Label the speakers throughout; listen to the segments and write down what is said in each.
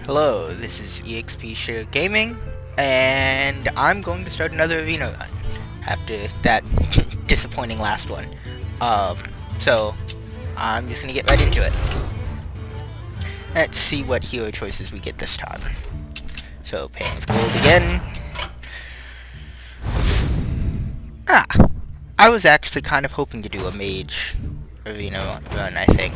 Speaker 1: Hello, this is EXP Share Gaming, and I'm going to start another arena run after that disappointing last one. So I'm just gonna get right into it. Let's see what hero choices we get this time. So paying with gold again. I was actually kind of hoping to do a mage arena run, I think.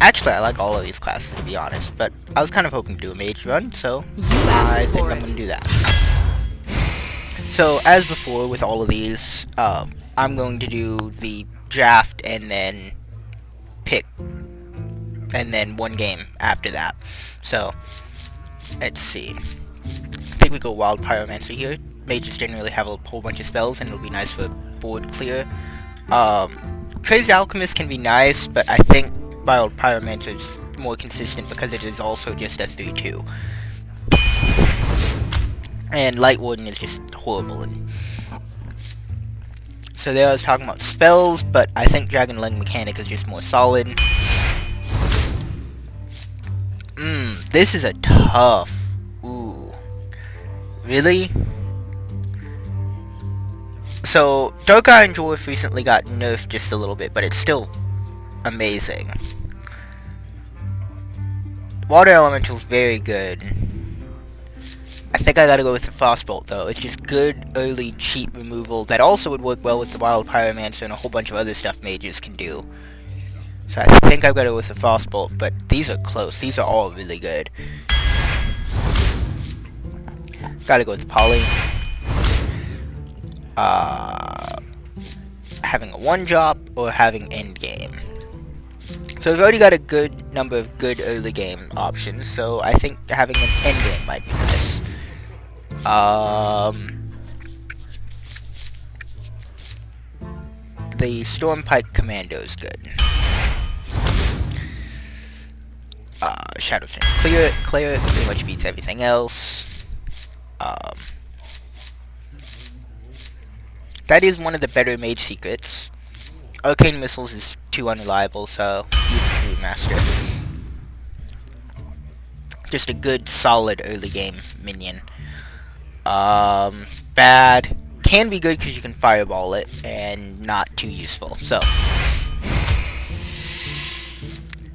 Speaker 1: Actually, I like all of these classes, to be honest, but I was kind of hoping to do a mage run, so I think I'm going to do that. So, as before with all of these, I'm going to do the draft and then pick, and then one game after that. So, let's see. I think we go Wild Pyromancer here. Mages generally have a whole bunch of spells, and it'll be nice for board clear. Crazy Alchemist can be nice, but I think Wild Pyromancer is more consistent because it is also just a 3-2. And Light Warden is just horrible. So there I was talking about spells, but I think Dragon Lung Mechanic is just more solid. This is a tough. Ooh. Really? So, Dark Iron Dwarf recently got nerfed just a little bit, but it's still amazing. Water Elemental's very good. I think I gotta go with the Frostbolt though. It's just good, early, cheap removal that also would work well with the Wild Pyromancer and a whole bunch of other stuff mages can do. So I think I've gotta go with the Frostbolt, but these are close. These are all really good. Gotta go with the Poly. Having a one-drop or having endgame. So we've already got a good number of good early game options, so I think having an endgame might be nice. The Stormpike Commando is good. Shadow Sand Clear it pretty much beats everything else. That is one of the better mage secrets. Arcane Missiles is too unreliable, so use Master. Just a good, solid early game minion. Bad. Can be good because you can fireball it, and not too useful. So,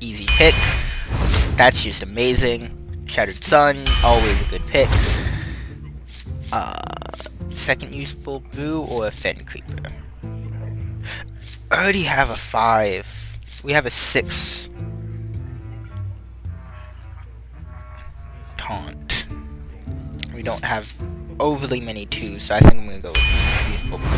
Speaker 1: easy pick. That's just amazing. Shattered Sun, always a good pick. Second useful brew or a Fen Creeper. I already have a 5. We have a 6. Taunt. We don't have overly many 2s, so I think I'm gonna go with useful brew.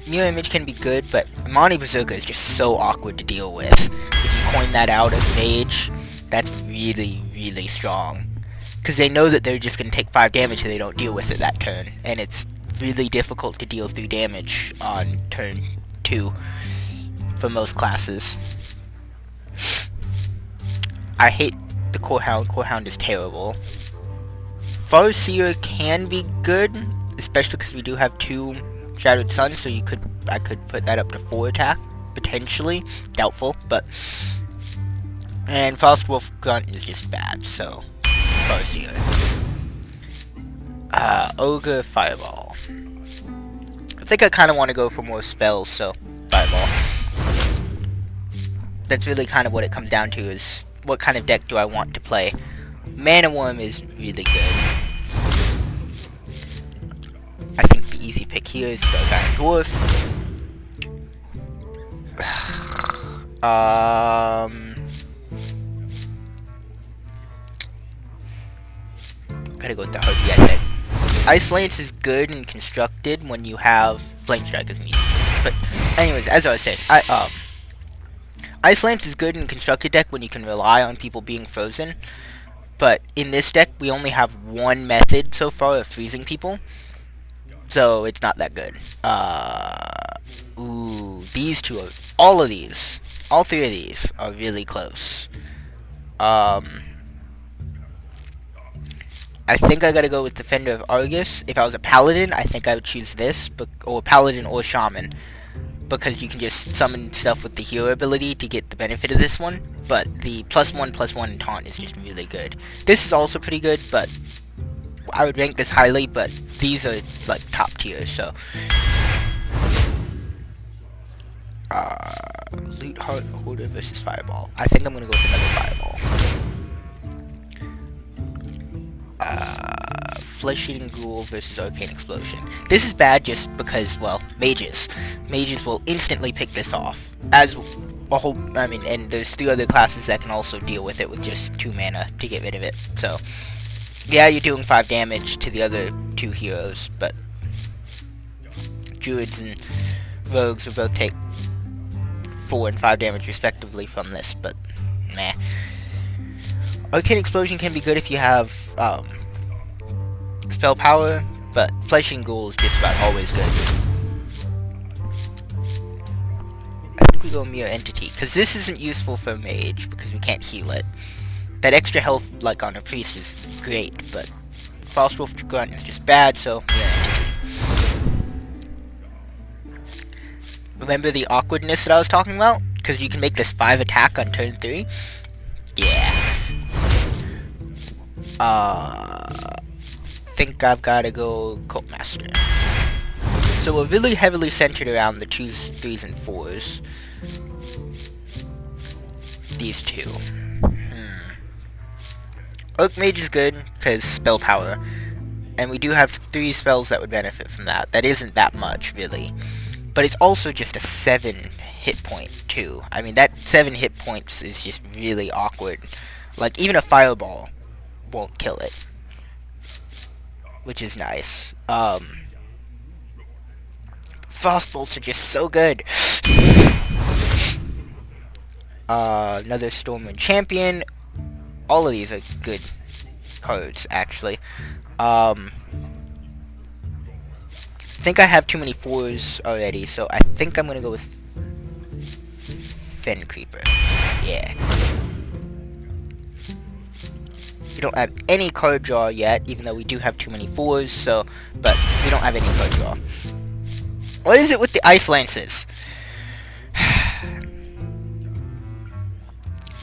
Speaker 1: Mirror Image can be good, but Mani Berserker is just so awkward to deal with. If you coin that out as Mage, that's really, really strong. Because they know that they're just going to take 5 damage if they don't deal with it that turn. And it's really difficult to deal 3 damage on turn 2 for most classes. I hate the Core Hound. Core Hound is terrible. Farseer can be good, especially because we do have 2 Shattered Suns, so I could put that up to 4 attack, potentially. Doubtful, but... And Frostwolf Grunt is just bad, so... Farseer. Ogre Fireball. I think I kind of want to go for more spells, so Fireball. That's really kind of what it comes down to, is what kind of deck do I want to play. Mana Worm is really good. I think the easy pick here is Dark Iron Dwarf. Gotta go with the Harpy, I think. Ice Lance is good and constructed when you have Flame Strike as meat. But anyways, as I was saying, Ice Lance is good in constructed deck when you can rely on people being frozen. But in this deck, we only have one method so far of freezing people. So it's not that good. Ooh, these two are, all 3 of these are really close. I think I gotta go with Defender of Argus. If I was a Paladin, I think I would choose this, or Paladin or Shaman. because you can just summon stuff with the hero ability to get the benefit of this one, but the +1/+1 taunt is just really good. This is also pretty good, but I would rank this highly, but these are like top tier, so. Loot Hoarder versus Fireball. I think I'm gonna go with another Fireball. Flesh-Eating Ghoul versus Arcane Explosion. This is bad just because, well, mages. Mages will instantly pick this off. As a whole, I mean, and there's 3 other classes that can also deal with it with just 2 mana to get rid of it. So, yeah, you're doing 5 damage to the other 2 heroes, but Druids and Rogues will both take 4 and 5 damage respectively from this, but meh. Arcane Explosion can be good if you have spell power, but Flesh-Eating Ghoul is just about always good. I think we go Mirror Entity, because this isn't useful for a mage, because we can't heal it. That extra health, like on a priest, is great, but Frostwolf Grunt is just bad, so Mirror Entity. Remember the awkwardness that I was talking about? Because you can make this 5 attack on turn 3? Yeah. Think I've gotta go Cult Master. So we're really heavily centered around the 2s, 3s, and 4s. These 2. Archmage is good, because spell power. And we do have 3 spells that would benefit from that. That isn't that much, really. But it's also just a 7 hit point, too. I mean, that 7 hit points is just really awkward. Like, even a Fireball won't kill it. Which is nice. Frostbolts are just so good. Another Stormwind Champion. All of these are good cards, actually. I think I have too many 4s already, so I think I'm gonna go with Fen Creeper. Yeah. We don't have any card draw yet, even though we do have too many 4s, so, but we don't have any card draw. What is it with the Ice Lances?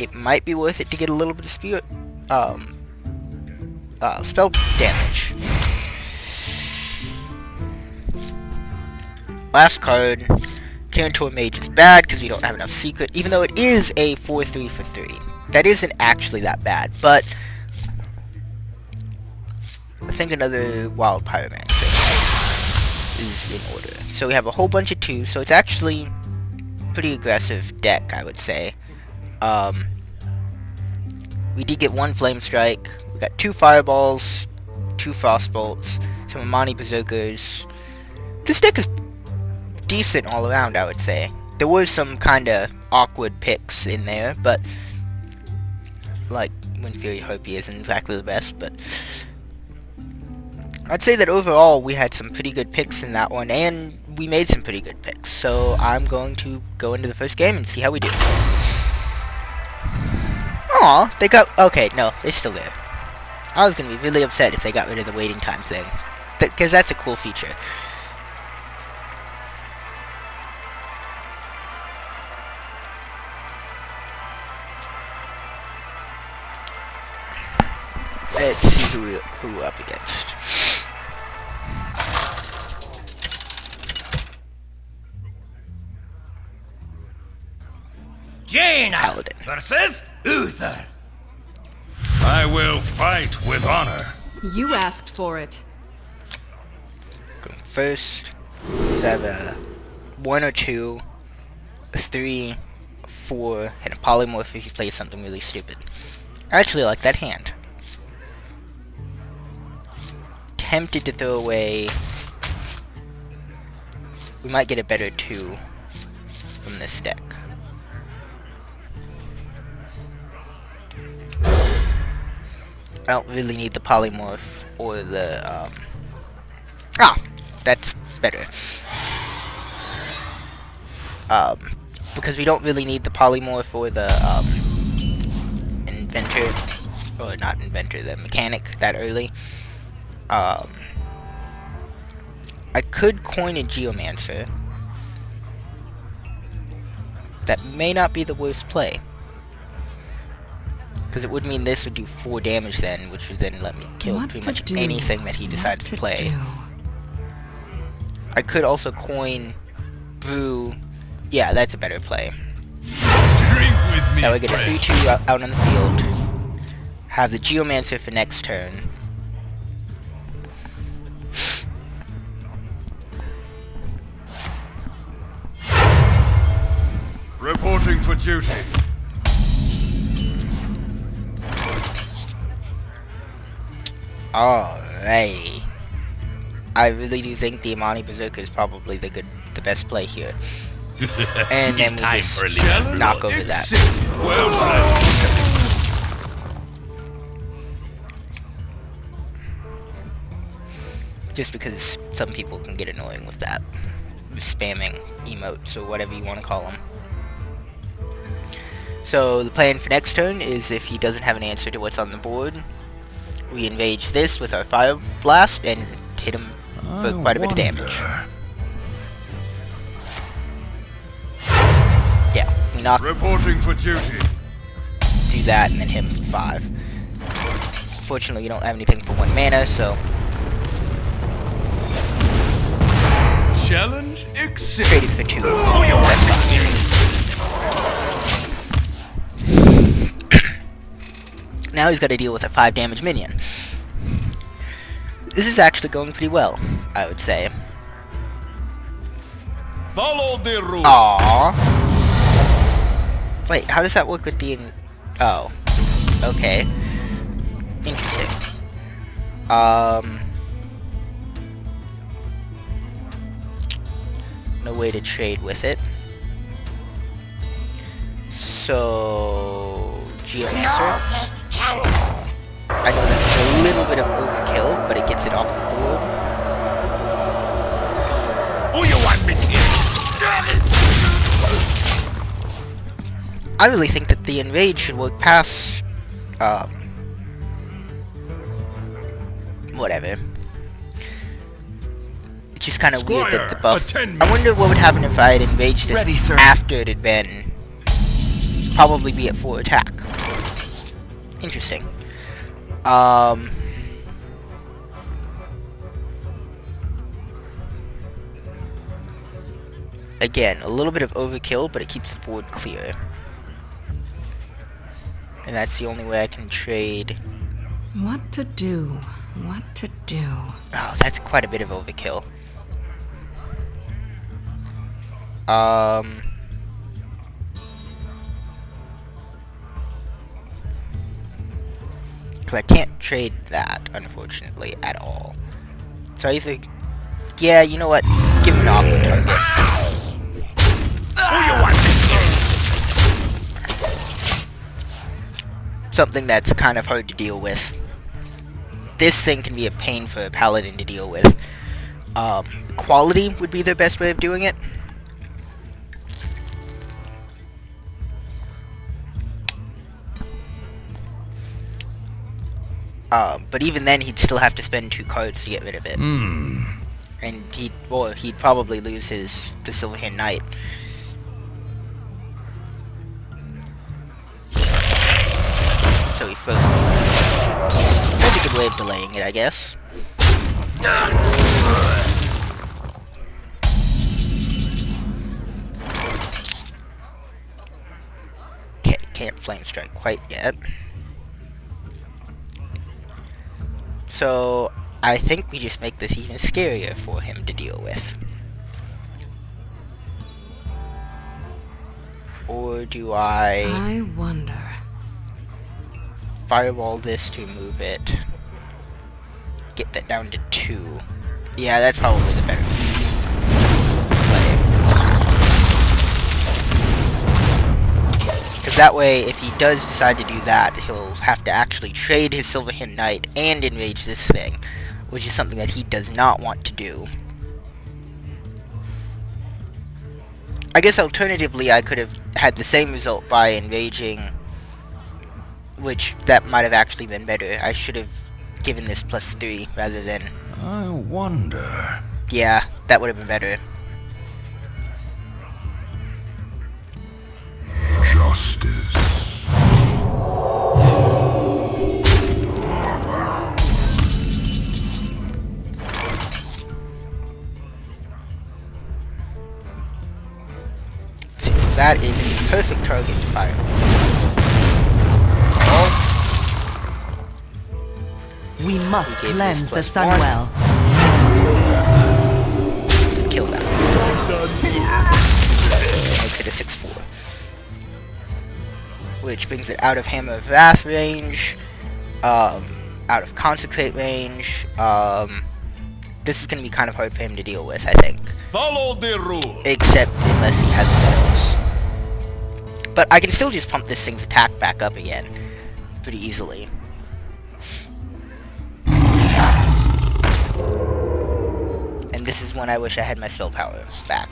Speaker 1: It might be worth it to get a little bit of spirit, spell damage. Last card, Guarantor Mage is bad because we don't have enough secret, even though it is a 4/3 for 3. That isn't actually that bad, but I think another Wild Pyromancer is in order. So we have a whole bunch of 2s, so it's actually pretty aggressive deck, I would say. We did get 1 Flame Strike, we got 2 Fireballs, 2 Frostbolts, some Amani Berserkers. This deck is decent all around, I would say. There were some kinda awkward picks in there, but like when Fury Harpy isn't exactly the best, but I'd say that overall we had some pretty good picks in that one, and we made some pretty good picks. So I'm going to go into the first game and see how we do. Aw, they got... Okay, no, they're still there. I was going to be really upset if they got rid of the waiting time thing, because that's a cool feature. Let's see who we're up against.
Speaker 2: Jaina
Speaker 1: Paladin
Speaker 2: versus Uther.
Speaker 3: I will fight with honor.
Speaker 4: You asked for it.
Speaker 1: Going first. So I have a 1 or 2, a 3, a 4, and a polymorph if you play something really stupid. I actually like that hand. Tempted to throw away. We might get a better 2 from this deck. I don't really need the polymorph or the that's better. Because we don't really need the polymorph or the inventor, or not inventor, the mechanic that early. I could coin a Geomancer, that may not be the worst play. Because it would mean this would do 4 damage then, which would then let me kill pretty much anything that he decided to play. I could also coin Brew. Yeah, that's a better play.
Speaker 3: Drink with me,
Speaker 1: Now I get a
Speaker 3: friend.
Speaker 1: 3-2 out on the field. Have the Geomancer for next turn.
Speaker 3: Reporting for duty.
Speaker 1: Alrighty. I really do think the Imani Berserker is probably the best play here. And then we just knock over that.
Speaker 3: Well played.
Speaker 1: Just because some people can get annoying with that. Spamming emotes or whatever you want to call them. So the plan for next turn is if he doesn't have an answer to what's on the board, we engage this with our Fire Blast and hit him for quite a bit of damage. Yeah, we knock,
Speaker 3: Reporting for duty.
Speaker 1: do that, and then hit him for 5. Fortunately, we don't have anything for 1 mana, so
Speaker 3: Challenge accepted.
Speaker 1: traded for 2. That's fine. Now he's got to deal with a 5 damage minion. This is actually going pretty well, I would say.
Speaker 3: Follow the rule.
Speaker 1: Aww. Wait, how does that work with the... Oh. Okay. Interesting. No way to trade with it. So... Geomancer. I know this is a little bit of overkill, but it gets it off the board.
Speaker 3: Who you want me to get?
Speaker 1: I really think that the Enrage should work past... whatever. It's just kind of weird that the buff...
Speaker 3: attend me.
Speaker 1: I wonder what would happen if I had Enraged this
Speaker 2: Ready, sir.
Speaker 1: after it had been... probably be at 4 attack. Interesting. Again, a little bit of overkill, but it keeps the board clear. And that's the only way I can trade.
Speaker 4: What to do? What to do?
Speaker 1: Oh, that's quite a bit of overkill. Because I can't trade that, unfortunately, at all. So I think, yeah, you know what? Give him an awkward target.
Speaker 3: Who you want me to get?
Speaker 1: Something that's kind of hard to deal with. This thing can be a pain for a paladin to deal with. Quality would be the best way of doing it. But even then, he'd still have to spend 2 cards to get rid of it. And he'd probably lose the Silverhand Knight. So he froze it. That's a good way of delaying it, I guess. Okay, can't Flame Strike quite yet. So, I think we just make this even scarier for him to deal with. Or do
Speaker 4: I wonder.
Speaker 1: Fireball this to move it? Get that down to 2. Yeah, that's probably the better play. Because that way, if he does decide to do that, he'll have to actually trade his Silverhand Knight and enrage this thing, which is something that he does not want to do. I guess alternatively, I could have had the same result by enraging, which that might have actually been better. I should have given this +3 rather than...
Speaker 3: I wonder.
Speaker 1: Yeah, that would have been better.
Speaker 3: justice.
Speaker 1: See, so that is a perfect target to fire.
Speaker 5: We must
Speaker 1: We gave
Speaker 5: cleanse
Speaker 1: this
Speaker 5: the
Speaker 1: plus
Speaker 5: Sunwell.
Speaker 1: Kill that. Makes it a 6-4. Which brings it out of Hammer of Wrath range, out of Consecrate range. This is going to be kind of hard for him to deal with, I think.
Speaker 2: Follow the rule.
Speaker 1: Except unless he has those. But I can still just pump this thing's attack back up again pretty easily. And this is when I wish I had my spell power back.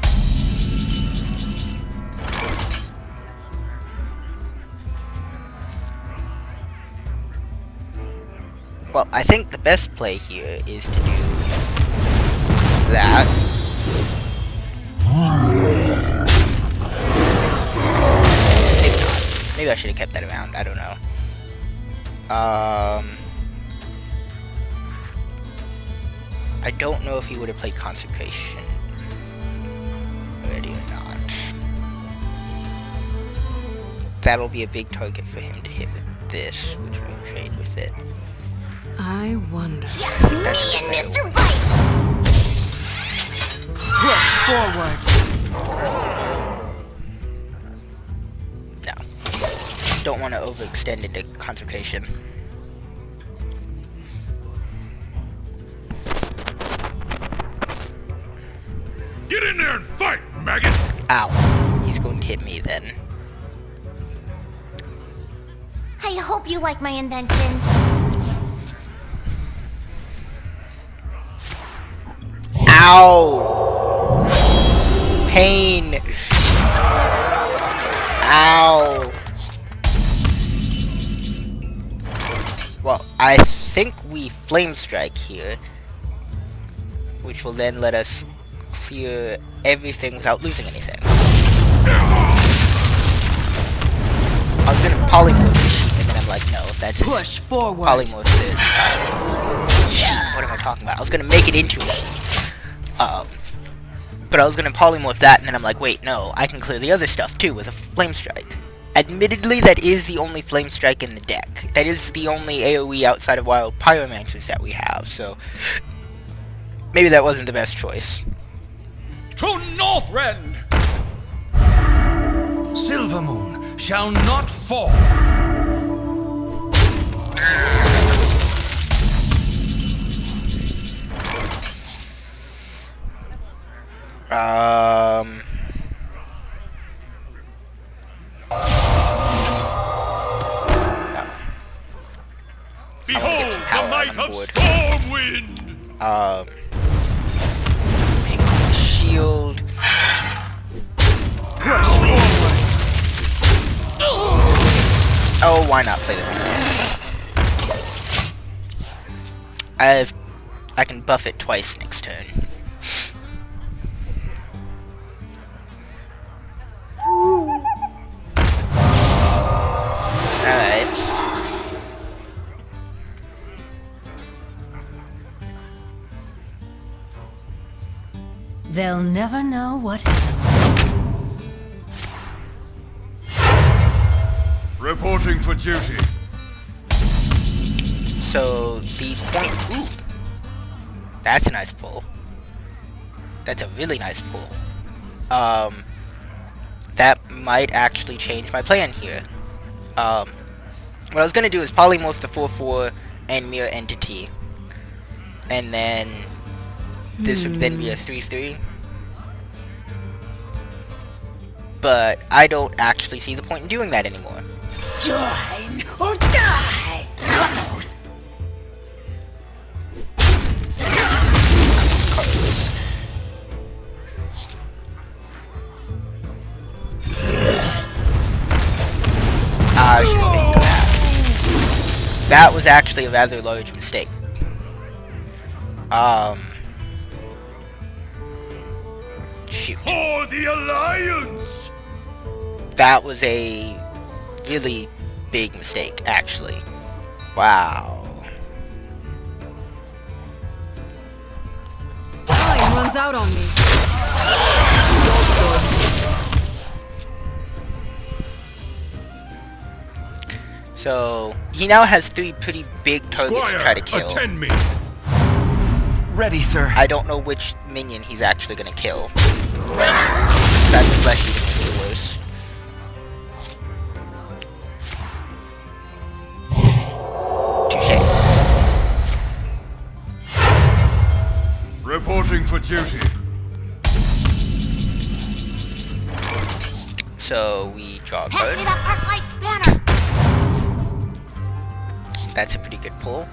Speaker 1: Well, I think the best play here is to do that. Maybe not. Maybe I should have kept that around. I don't know. I don't know if he would have played Consecration already or not. That'll be a big target for him to hit with this, which will trade with it.
Speaker 4: I wonder.
Speaker 6: Just me and Mr. Bite!
Speaker 5: Push forward.
Speaker 1: No. Don't want to overextend into Consecration.
Speaker 3: Get in there and fight, maggot!
Speaker 1: Ow. He's going to hit me then.
Speaker 6: I hope you like my invention.
Speaker 1: Ow! Pain! Ow! Well, I think we Flame Strike here, which will then let us clear everything without losing anything. I was gonna polymorph this sheep, and then I'm like, no, that's just
Speaker 5: Push forward.
Speaker 1: polymorph the sheep. What am I talking about? I was gonna make it into a sheep. But I was gonna polymorph that, and then I'm like, wait, no, I can clear the other stuff too with a Flame Strike. Admittedly, that is the only Flame Strike in the deck. That is the only AoE outside of Wild Pyromancers that we have, so maybe that wasn't the best choice.
Speaker 2: To Northrend! Silvermoon shall not fall.
Speaker 3: Behold
Speaker 1: some
Speaker 3: the
Speaker 1: power
Speaker 3: might
Speaker 1: on
Speaker 3: of
Speaker 1: board.
Speaker 3: Stormwind!
Speaker 1: Pick up the shield.
Speaker 5: Push forward.
Speaker 1: Oh, why not play the removal? I can buff it twice next turn. Alright.
Speaker 7: They'll never know what happened.
Speaker 2: Reporting for duty.
Speaker 1: So, the point... Ooh. That's a nice pull. That's a really nice pull. That might actually change my plan here. What I was gonna do is polymorph the 4/4 and mirror entity. And then this would then be a 3/3. But I don't actually see the point in doing that anymore.
Speaker 6: Join or die!
Speaker 1: I should have made that. That was actually a rather large mistake. Shoot.
Speaker 3: For the Alliance!
Speaker 1: That was a really big mistake, actually. Wow.
Speaker 4: Time runs out on me.
Speaker 1: So, he now has 3 pretty big targets to try to kill.
Speaker 3: Attend me.
Speaker 2: Ready, sir.
Speaker 1: I don't know which minion he's actually gonna kill. Besides the flesh eating is the worst. Touché.
Speaker 3: Reporting for duty.
Speaker 1: So we draw a
Speaker 6: Pass
Speaker 1: card.
Speaker 6: me that Arclight spanner.
Speaker 1: That's a pretty good pull.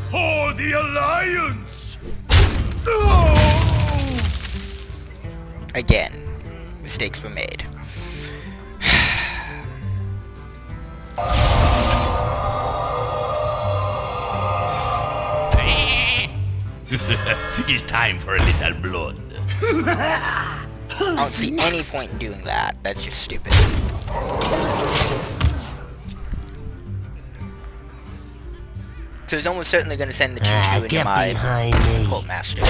Speaker 3: For the Alliance!
Speaker 1: Again, mistakes were made.
Speaker 3: It's time for a little blood.
Speaker 1: I don't see any point in doing that. That's just stupid. So he's almost certainly going to send the Choo-Choo into my Cult Master.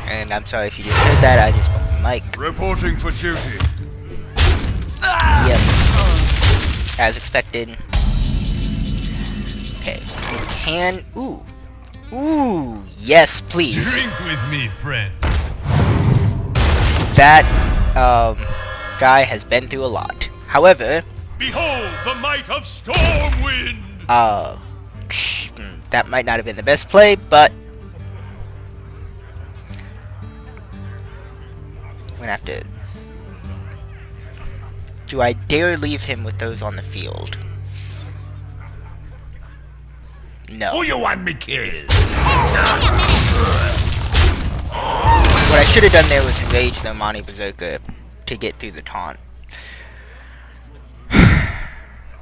Speaker 1: And I'm sorry if you just heard that, I just bumped the mic.
Speaker 3: Reporting for duty.
Speaker 1: Yep. As expected. Okay, we can... Ooh. Ooh, yes, please.
Speaker 3: Drink with me, friend.
Speaker 1: That, guy has been through a lot. However,
Speaker 3: Behold the might of Stormwind!
Speaker 1: that might not have been the best play, but I'm gonna have to... Do I dare leave him with those on the field? No.
Speaker 3: Who you want me killed?
Speaker 1: What I should have done there was enrage the Amani Berserker to get through the taunt.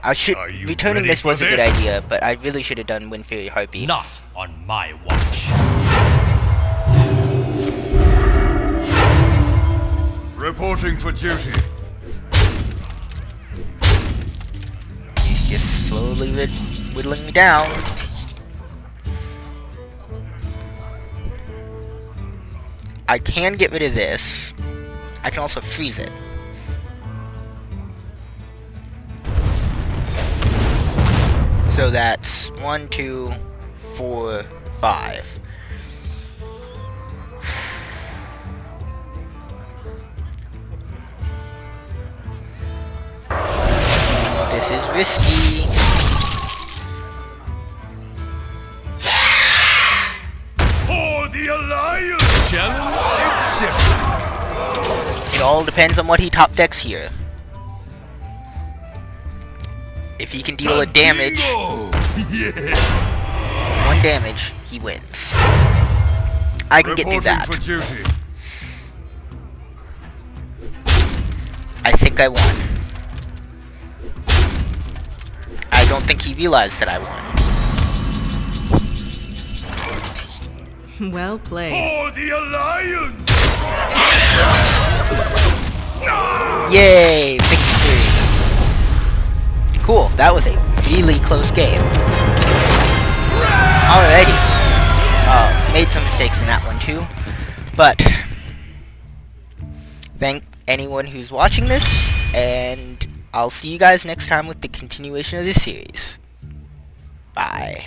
Speaker 3: Are you
Speaker 1: returning
Speaker 3: ready
Speaker 1: this
Speaker 3: for
Speaker 1: was a good
Speaker 3: this?
Speaker 1: idea, but I really should have done Wind Fury Harpy.
Speaker 2: Not on my watch.
Speaker 3: Reporting for duty.
Speaker 1: He's just slowly whittling me down. I can get rid of this. I can also freeze it. So that's 1, 2, 4, 5. This is risky.
Speaker 3: For the Alliance! Challenge accepted.
Speaker 1: It all depends on what he top decks here. If he can deal a damage,
Speaker 3: Yes.
Speaker 1: 1 damage, he wins. I can get through that.
Speaker 3: For duty.
Speaker 1: I think I won. I don't think he realized that I won.
Speaker 4: Well played.
Speaker 3: For the Alliance!
Speaker 1: Yay! Victory! Cool, that was a really close game. Alrighty. Made some mistakes in that one too. But, thank anyone who's watching this, and I'll see you guys next time with the continuation of this series. Bye.